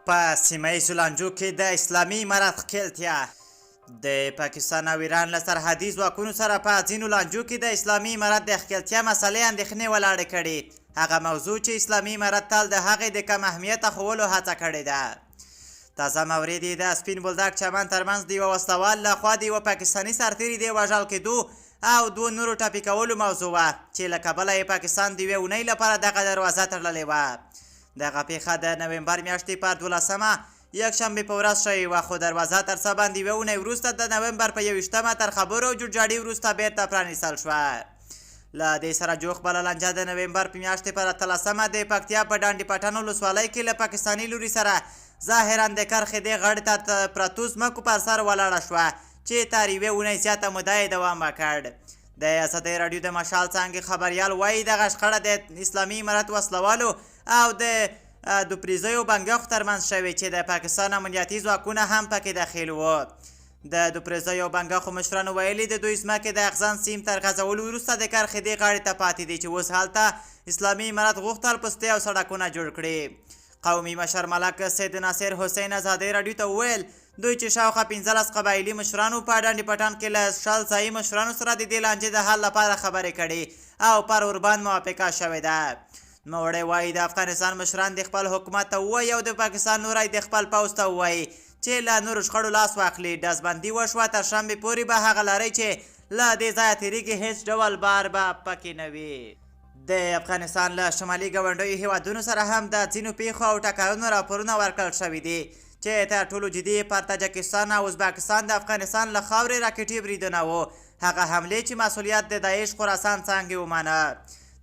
په سیمه ییزو لانجو کې د اسلامي امارت ښکېلتیا د پاکستان او ایران له سرحدي ځواکونو سره په ځینو لانجو کې د اسلامي امارت د ښکېلتیا مسلې اندېښنې ولاړې کړي. هغه موضوع چې اسلامي امارت تل د هغې د کم اهمیته ښوولو هڅه کړې ده. تازه مورد یې د سپین بولدک چمن ترمنځ د یوه وسلوال لخوا د یوه پاکستاني سرتېري د وژل کېدو او دوو نورو ټپي کولو موضوع وه چې له کبله یې پاکستان د یوې اونۍ لپاره دغه دروازه تړلې وه. دغه پیښه د نومبر میاشتې په 12مه یکشنبې په ورځ شوې وه، خو دروازه تر څه باندې یوه اونۍ وروسته د نومبر په 21مه تر خبرو او جوړجاړي وروسته بیرته پرانیستل شوه. له دې سره جوخ بله لانجه د نومبر په میاشتې په 13مه د پکتیا په ډانډي پټن ولسوالۍ کې له پاکستاني لوري سره ظاهرا د کرښې دې غاړې ته پرتو ځمکو پر سر ولاړه شوه چې تر یوې اونۍ زیاته موده یې دوام وکړ. د ازادۍ راډیو د مشال څانګې خبریال وایي دغه شخړه د اسلامي امارت وسلوالو او د دوپریزیو بنګښو ترمنځ شوې چې د پاکستان امنیتي ځواکونه هم پکې داخل وو. د دوپریزیو بنګښو مشرانو ویلي د دوی ځمکې د اغزن سیم تر غځولو وروسته د کرښې دې غاړې ته پاتې دي چې اوس هلته اسلامي امارت غوښتل پستې او سړکونه جوړ کړي. قومي مشر ملک سید ناصر حسین ازادۍ راډیو ته وویل دوی چې شاوخوا 15 قبایلي مشرانو په ډانډي پټن کې له 60 ځایي مشرانو سره د دې لانجې د حل لپاره خبرې کړي او پر ورباند موافقه شوې ده. نوموړی وایي د افغانستان مشران د خپل حکومت ته ووایي او د پاکستان نوری د خپل پوځ ته ووایي چې له نورو شخړو لاس واخلي. ډزبندي وشوه، تر شنبې پورې به هغه لرئ چې له دې ځایه تېرېږي، هېڅ ډول بار به پکې نه وي. د افغانستان له شمالي ګاونډیو هیوادونو سره هم د ځینو پیښو او ټکرونو راپورونه ورکړل شوي دي چې تر ټولو جدي پر تاجکستان او ازبکستان د افغانستان له خاورې راکټي بریدونه وو، هغه حملې چې مسؤلیت د داعش خراسان څانګې ومانه.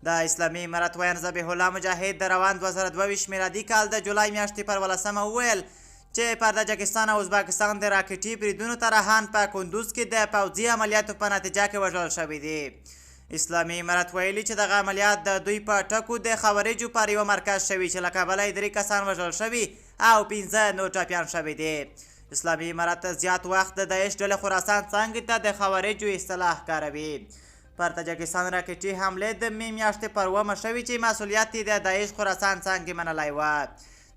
د اسلامي امارت ویاند ذبیح الله مجاهد د روان 2022 میلادي کال د جولای میاشتې پر 18مه وویل چې پر تاجکستان او ازبکستان د راکټي بریدونو طرحان په کندوز کې د پوځي عملیاتو په نتیجه کې وژل شوي دي. اسلامي امارت ویلي چې دغه عملیات د دوی په ټکو د خوارجو پر یوه مرکز شوي چې له کبله یې 3 کسان وژل شوي او 15 نور ټپیان شوي دي. اسلامي امارت زیات وخت د داعش ډلې خراسان څانګې ته د خوارجو اصطلاح کاروي. پر تاجکستان راکټي حملې د مې میاشتې پر 9مه شوي چې مسؤلیت یې د داعش خراسان څانګې منلی وه.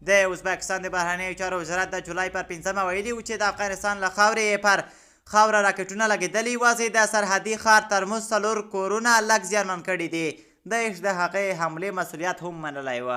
د ازبکستان د بهرنیو چارو وزارت د جولای پر 5مه ویلي و چې د افغانستان له خاورې پر خاوره راکټونه لګېدلي، یوازې د سرحدي ښار ترموز 4 کورونه لږ زیانمن کړي دي. داعش د هغې حملې مسؤلیت هم منلی و.